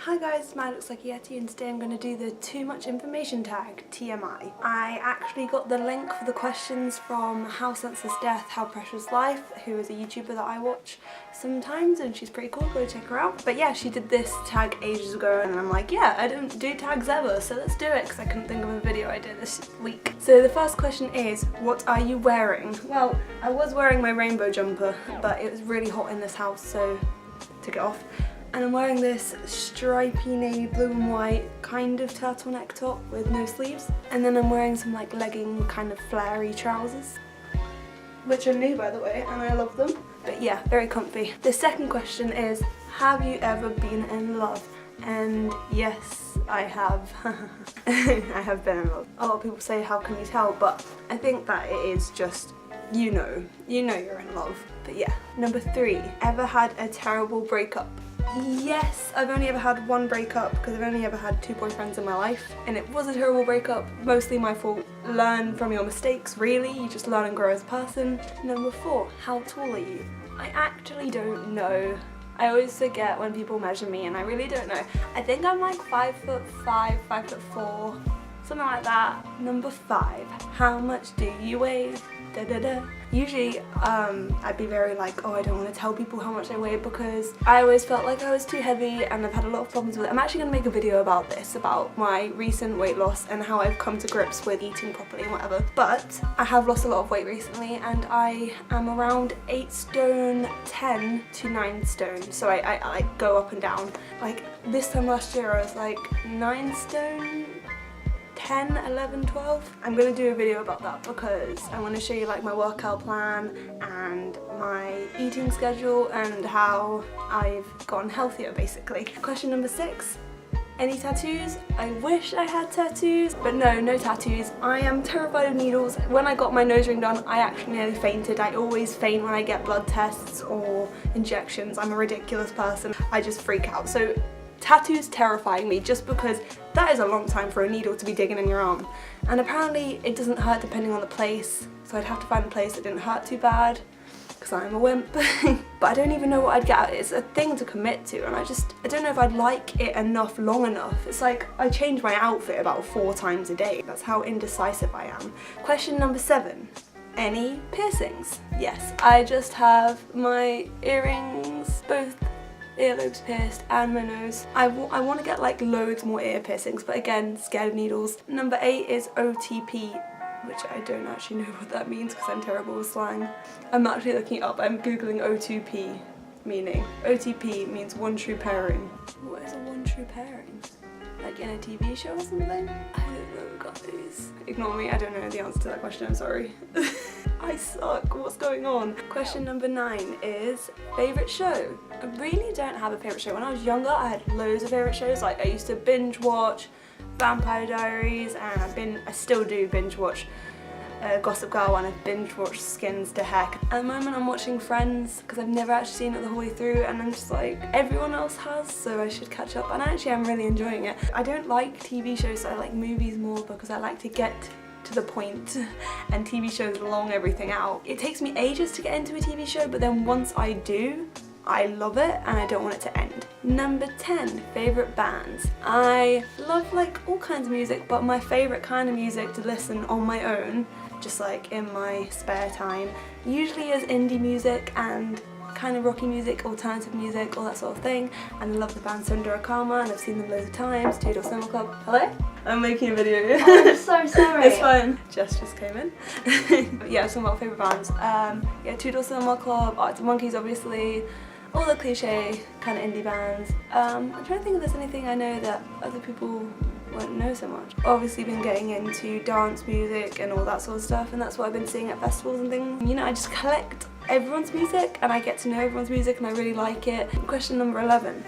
Hi guys, Mine looks like a Yeti and today I'm going to do the too much information tag, TMI. I actually got the link for the questions from How Senseless Death, How Precious Life, who is a YouTuber that I watch sometimes and she's pretty cool, go check her out. But yeah, she did this tag ages ago and I'm like, yeah, I don't do tags ever, so let's do it because I couldn't think of a video I did this week. So the first question is, what are you wearing? Well, I was wearing my rainbow jumper, but it was really hot in this house, so I took it off. And I'm wearing this stripy navy blue and white kind of turtleneck top with no sleeves. And then I'm wearing some like legging kind of flary trousers, which are new by the way, and I love them. But yeah, very comfy. The second question is, have you ever been in love? And yes, I have. I have been in love. A lot of people say, how can you tell? But I think that it is just, you know you're in love. But yeah. Number 3, ever had a terrible breakup? Yes, I've only ever had one breakup because I've only ever had 2 boyfriends in my life and it was a terrible breakup, mostly my fault. Learn from your mistakes, really, you just learn and grow as a person. Number 4, how tall are you? I actually don't know. I always forget when people measure me and I really don't know. I think I'm like 5'5", 5'4", something like that. Number 5, how much do you weigh? Da, da, da. Usually I'd be very like, oh, I don't want to tell people how much I weigh because I always felt like I was too heavy and I've had a lot of problems with it. I'm actually going to make a video about this, about my recent weight loss and how I've come to grips with eating properly and whatever. But I have lost a lot of weight recently and I am around 8 stone 10 to 9 stone. So I like go up and down. Like this time last year I was like 9 stone 10, 11, 12. I'm going to do a video about that because I want to show you like my workout plan and my eating schedule and how I've gotten healthier basically. Question number 6, any tattoos? I wish I had tattoos, but no tattoos. I am terrified of needles. When I got my nose ring done, I actually nearly fainted. I always faint when I get blood tests or injections. I'm a ridiculous person. I just freak out. So tattoos terrifying me just because that is a long time for a needle to be digging in your arm. And apparently it doesn't hurt depending on the place, so I'd have to find a place that didn't hurt too bad because I'm a wimp. But I don't even know what I'd get out of it. It's a thing to commit to and I don't know if I'd like it enough long enough. It's like I change my outfit about 4 times a day. That's how indecisive I am. Question number 7. Any piercings? Yes, I just have my earrings, both earlobes pierced and my nose. I want to get like loads more ear piercings, but again, scared of needles. Number 8 is OTP, which I don't actually know what that means because I'm terrible with slang. I'm actually looking it up. I'm googling O2P meaning. OTP means one true pairing. What is a one true pairing? Like in a TV show or something? I don't know guys. Ignore me, I don't know the answer to that question, I'm sorry. I suck, what's going on? Question number 9 is favourite show? I really don't have a favourite show. When I was younger I had loads of favourite shows, like I used to binge watch Vampire Diaries and I still do binge watch Gossip Girl and I've binge watched Skins to heck. At the moment I'm watching Friends because I've never actually seen it the whole way through and I'm just like, everyone else has, so I should catch up, and actually I'm really enjoying it. I don't like TV shows, so I like movies more because I like to get to the point and TV shows long everything out. It takes me ages to get into a TV show, but then once I do, I love it and I don't want it to end. Number 10, favourite bands. I love like all kinds of music, but my favourite kind of music to listen on my own, just like in my spare time, usually is indie music and kind of rocky music, alternative music, all that sort of thing. And I love the band Sundara Karma and I've seen them loads of times. Two Door Cinema Club. Hello? I'm making a video. Oh, I'm so sorry. It's fine. Jess just came in. Yeah, some of my favourite bands. Yeah, Two Door Cinema Club, Arctic Monkeys obviously, all the cliche kind of indie bands. I'm trying to think if there's anything I know that other people won't know so much. Obviously been getting into dance music and all that sort of stuff, and that's what I've been seeing at festivals and things. You know, I just collect everyone's music and I get to know everyone's music and I really like it. Question number 11,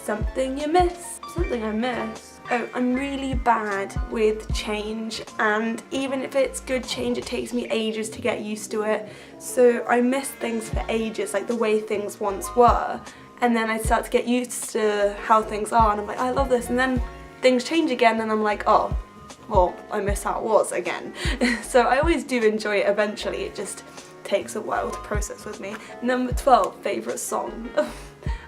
something you miss. Something I miss? Oh, I'm really bad with change, and even if it's good change it takes me ages to get used to it. So I miss things for ages, like the way things once were, and then I start to get used to how things are and I'm like, I love this, and then things change again and I'm like, oh, well, I miss how it was again. So I always do enjoy it eventually, it just takes a while to process with me. Number 12, favourite song.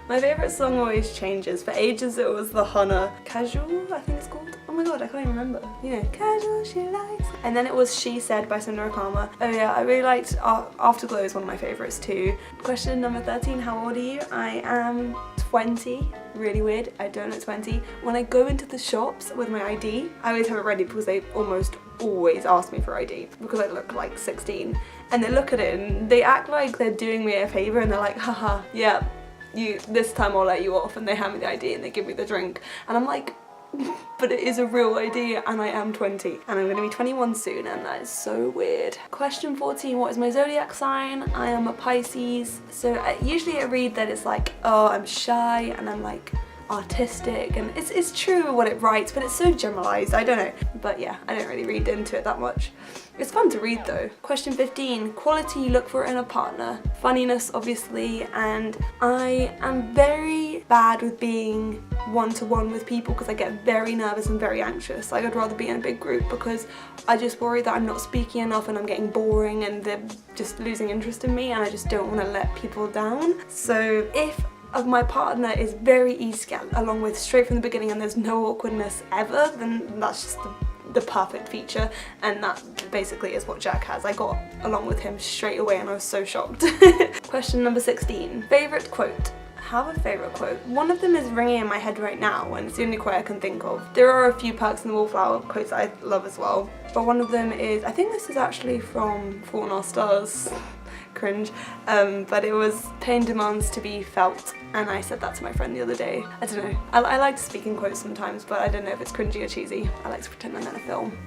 My favourite song always changes. For ages it was the Hana Casual, I think it's called. Oh my god, I can't even remember. You know, Casual, she likes. And then it was She Said by Sundara Karma. Oh yeah, I really liked Afterglow is one of my favourites too. Question number 13, how old are you? I am 20. Really weird, I don't look 20. When I go into the shops with my ID, I always have it ready because they almost always ask me for ID because I look like 16. And they look at it and they act like they're doing me a favour and they're like, haha, yeah, this time I'll let you off, and they hand me the ID and they give me the drink. And I'm like, but it is a real ID and I am 20 and I'm going to be 21 soon, and that is so weird. Question 14, what is my zodiac sign? I am a Pisces. So usually I read that it's like, oh, I'm shy and I'm like artistic, and it's true what it writes, but it's so generalized, I don't know. But yeah, I don't really read into it that much. It's fun to read though. Question 15, quality you look for in a partner. Funniness, obviously, and I am very bad with being one-to-one with people because I get very nervous and very anxious. Like, I'd rather be in a big group because I just worry that I'm not speaking enough and I'm getting boring and they're just losing interest in me, and I just don't want to let people down. So if my partner is very easy to get along with straight from the beginning and there's no awkwardness ever, then that's just the perfect feature, and that basically is what Jack has. I got along with him straight away and I was so shocked. Question number 16, favourite quote. Have a favourite quote. One of them is ringing in my head right now and it's the only quote I can think of. There are a few Perks in the Wallflower quotes that I love as well, but one of them is, I think this is actually from Fault in Our Stars, cringe, but it was pain demands to be felt, and I said that to my friend the other day. I don't know, I like to speak in quotes sometimes, but I don't know if it's cringy or cheesy. I like to pretend I'm in a film.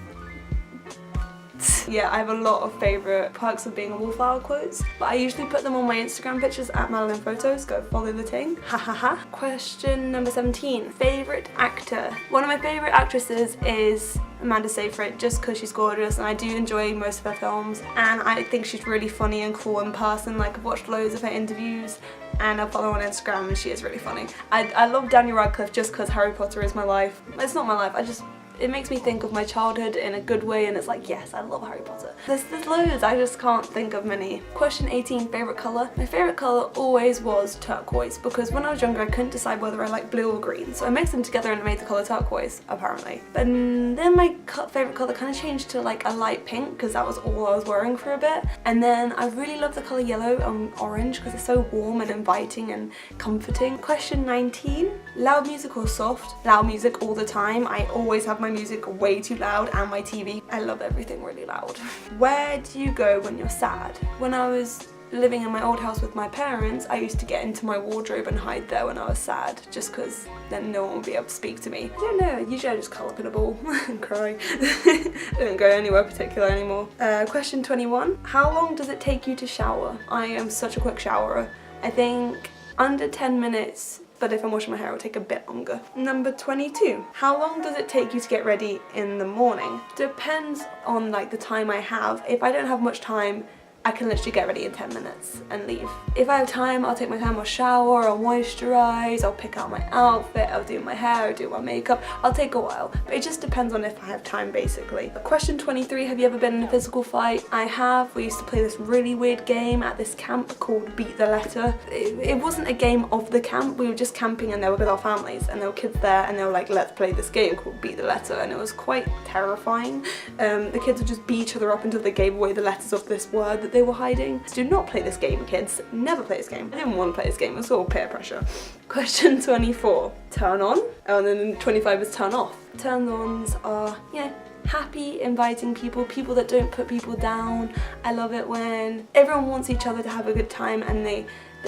Yeah, I have a lot of favourite Perks of Being a Wallflower quotes, but I usually put them on my Instagram pictures at Madeline Photos. Go follow the ting. Ha ha ha. Question number 17, favourite actor. One of my favourite actresses is Amanda Seyfried, just because she's gorgeous and I do enjoy most of her films, and I think she's really funny and cool in person. Like, I've watched loads of her interviews and I follow her on Instagram and she is really funny. I love Daniel Radcliffe just because Harry Potter is my life. It's not my life, it makes me think of my childhood in a good way, and it's like, yes, I love Harry Potter. There's loads, I just can't think of many. Question 18, favourite colour. My favourite colour always was turquoise, because when I was younger I couldn't decide whether I liked blue or green, so I mixed them together and it made the colour turquoise, apparently. But then my favourite colour kind of changed to like a light pink, because that was all I was wearing for a bit. And then I really love the colour yellow and orange because it's so warm and inviting and comforting. Question 19, loud music or soft? Loud music all the time. I always have my music way too loud, and my TV. I love everything really loud. Where do you go when you're sad? When I was living in my old house with my parents, I used to get into my wardrobe and hide there when I was sad, just because then no one would be able to speak to me. I don't know, usually I just curl up in a ball and cry. I don't go anywhere particular anymore. Question 21, how long does it take you to shower? I am such a quick showerer. I think under 10 minutes, but if I'm washing my hair, it'll take a bit longer. Number 22, how long does it take you to get ready in the morning? Depends on like the time I have. If I don't have much time, I can literally get ready in 10 minutes and leave. If I have time, I'll take my time, I'll shower, I'll moisturise, I'll pick out my outfit, I'll do my hair, I'll do my makeup. I'll take a while, but it just depends on if I have time, basically. Question 23, have you ever been in a physical fight? I have. We used to play this really weird game at this camp called Beat the Letter. It wasn't a game of the camp, we were just camping and they were with our families, and there were kids there and they were like, let's play this game called Beat the Letter, and it was quite terrifying. The kids would just beat each other up until they gave away the letters of this word that they were hiding. Do not play this game, kids. Never play this game. I didn't want to play this game. It was all peer pressure. Question 24. Turn on. Oh, and then 25 is turn off. Turn-ons are, you know, happy, inviting people, people that don't put people down. I love it when everyone wants each other to have a good time and they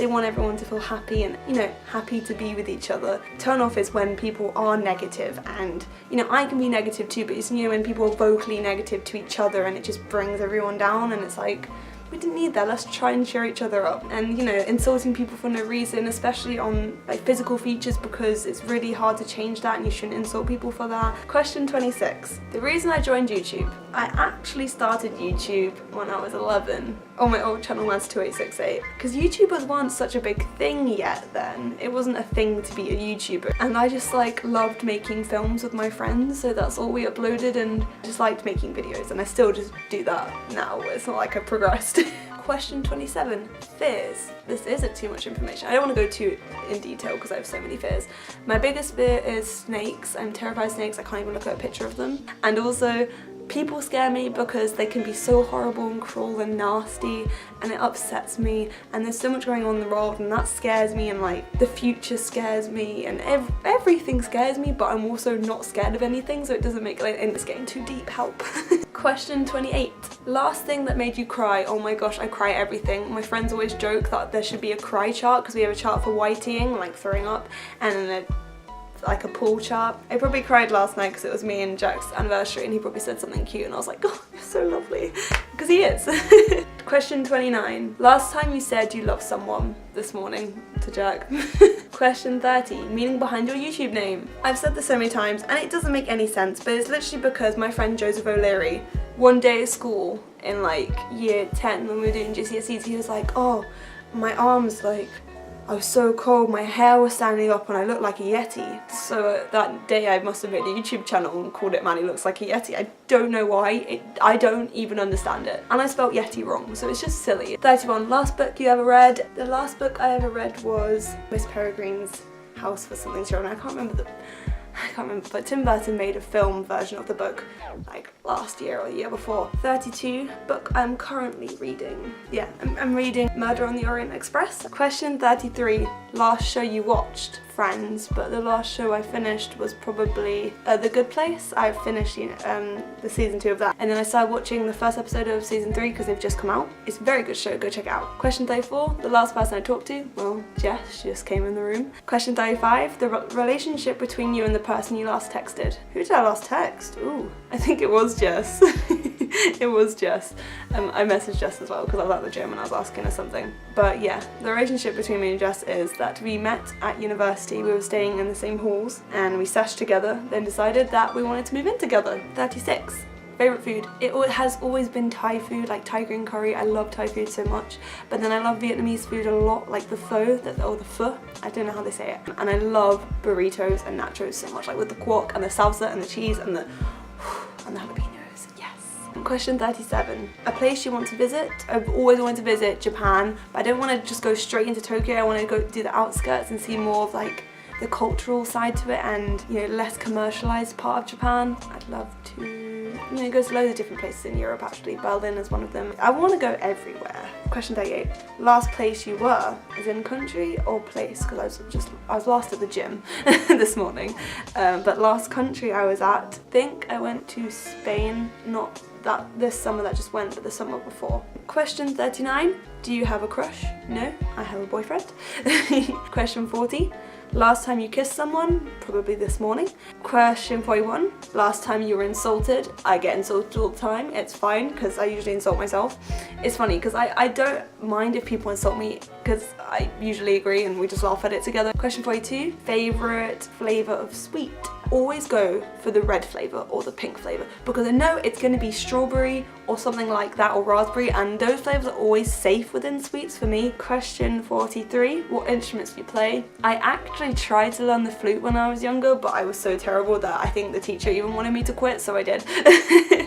want everyone to feel happy and, you know, happy to be with each other. Turn off is when people are negative, and, you know, I can be negative too, but it's, you know, when people are vocally negative to each other and it just brings everyone down, and it's like, we didn't need that, let's try and cheer each other up. And, you know, insulting people for no reason, especially on like physical features, because it's really hard to change that and you shouldn't insult people for that. Question 26. The reason I joined YouTube. I actually started YouTube when I was 11 on my old channel Lance2868, because YouTube wasn't such a big thing yet then. It wasn't a thing to be a YouTuber, and I just like loved making films with my friends, so that's all we uploaded, and just liked making videos, and I still just do that now. It's not like I've progressed. Question 27, fears. This isn't too much information. I don't want to go too in detail because I have so many fears. My biggest fear is snakes. I'm terrified of snakes. I can't even look at a picture of them. And also, people scare me because they can be so horrible and cruel and nasty, and it upsets me, and there's so much going on in the world, and that scares me, and like the future scares me, and everything scares me, but I'm also not scared of anything, so it doesn't make like, and it's getting too deep, help. Question 28. Last thing that made you cry. Oh my gosh, I cry at everything. My friends always joke that there should be a cry chart because we have a chart for whitening, like throwing up, and then like a pool chart. I probably cried last night because it was me and Jack's anniversary, and he probably said something cute, and I was like, oh, you're so lovely, because he is. Question 29. Last time you said you love someone. This morning to Jack. Question 30. Meaning behind your YouTube name. I've said this so many times and it doesn't make any sense, but it's literally because my friend Joseph O'Leary, one day at school in like year 10 when we were doing GCSEs, he was like, oh, my arms, like, I was so cold, my hair was standing up and I looked like a Yeti. So that day I must have made a YouTube channel and called it Manny Looks Like a Yeti. I don't know why, I don't even understand it. And I spelled Yeti wrong, so it's just silly. 31, last book you ever read. The last book I ever read was Miss Peregrine's House for Something Children. I can't remember, but Tim Burton made a film version of the book like last year or the year before. 32, book I'm currently reading. Yeah, I'm reading Murder on the Orient Express. Question 33, last show you watched. Friends, but the last show I finished was probably The Good Place. I finished the season 2 of that, and then I started watching the first episode of season 3 because they've just come out. It's a very good show, go check it out. Question 34, the last person I talked to, well, Jess, she just came in the room. Question 35, the relationship between you and the person you last texted. Who did I last text? Ooh, I think it was Jess. It was Jess. I messaged Jess as well because I was at the gym and I was asking her something. But yeah, the relationship between me and Jess is that we met at university. We were staying in the same halls and we sashed together, then decided that we wanted to move in together. 36. Favourite food? It has always been Thai food, like Thai green curry. I love Thai food so much. But then I love Vietnamese food a lot, like the pho, or the pho, I don't know how they say it. And I love burritos and nachos so much, like with the guac and the salsa and the cheese and the jalapenos. Question 37. A place you want to visit? I've always wanted to visit Japan, but I don't want to just go straight into Tokyo. I want to go do the outskirts and see more of like the cultural side to it and, you know, less commercialized part of Japan. I'd love to, you know, go to loads of different places in Europe actually. Berlin is one of them. I want to go everywhere. Question 38. Last place you were, as in country or place? Because I was last at the gym this morning. But last country I was at, I think I went to Spain, not this summer that just went, but the summer before. Question 39. Do you have a crush? No, I have a boyfriend. Question 40. Last time you kissed someone? Probably this morning. Question 41. Last time you were insulted? I get insulted all the time. It's fine because I usually insult myself. It's funny because I don't mind if people insult me because I usually agree and we just laugh at it together. Question 42. Favorite flavour of sweet? Always go for the red flavour or the pink flavour because I know it's going to be strawberry or something like that or raspberry, and those flavours are always safe within sweets for me. Question 43. What instruments do you play? I actually tried to learn the flute when I was younger, but I was so terrible that I think the teacher even wanted me to quit, so I did.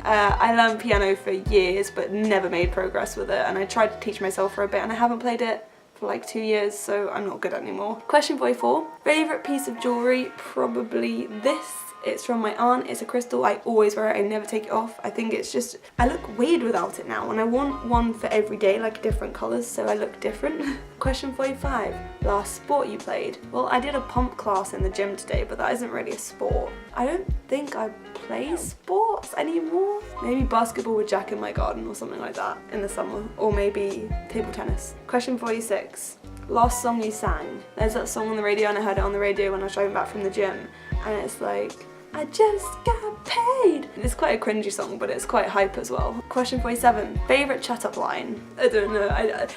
I learned piano for years but never made progress with it, and I tried to teach myself for a bit and I haven't played it for like 2 years, so I'm not good anymore. Question 44. Favourite piece of jewellery? Probably this. It's from my aunt. It's a crystal. I always wear it. I never take it off. I think it's just, I look weird without it now, and I want one for every day, like different colours, so I look different. Question 45. Last sport you played? Well, I did a pump class in the gym today, but that isn't really a sport. I don't think I play sports anymore. Maybe basketball with Jack in my garden or something like that in the summer, or maybe table tennis. Question 46. Last song you sang? There's that song on the radio, and I heard it on the radio when I was driving back from the gym, and it's like, I just got paid. It's quite a cringy song, but it's quite hype as well. Question 47. Favourite chat-up line? I don't know.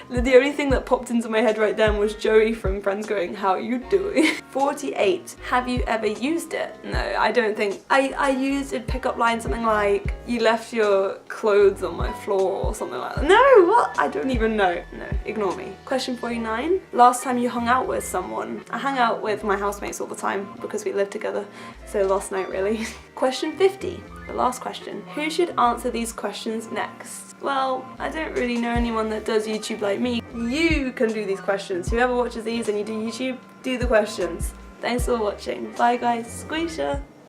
The only thing that popped into my head right then was Joey from Friends going, how are you doing? 48. Have you ever used it? No, I don't think. I used a pickup line, something like, you left your clothes on my floor or something like that. No, what? I don't even know. No, ignore me. Question 49. Last time you hung out with someone? I hang out with my housemates all the time because we live together. So last night really. Question 50. The last question. Who should answer these questions next? Well, I don't really know anyone that does YouTube like me. You can do these questions. Whoever watches these and you do YouTube, do the questions. Thanks for watching. Bye guys. Squeezer.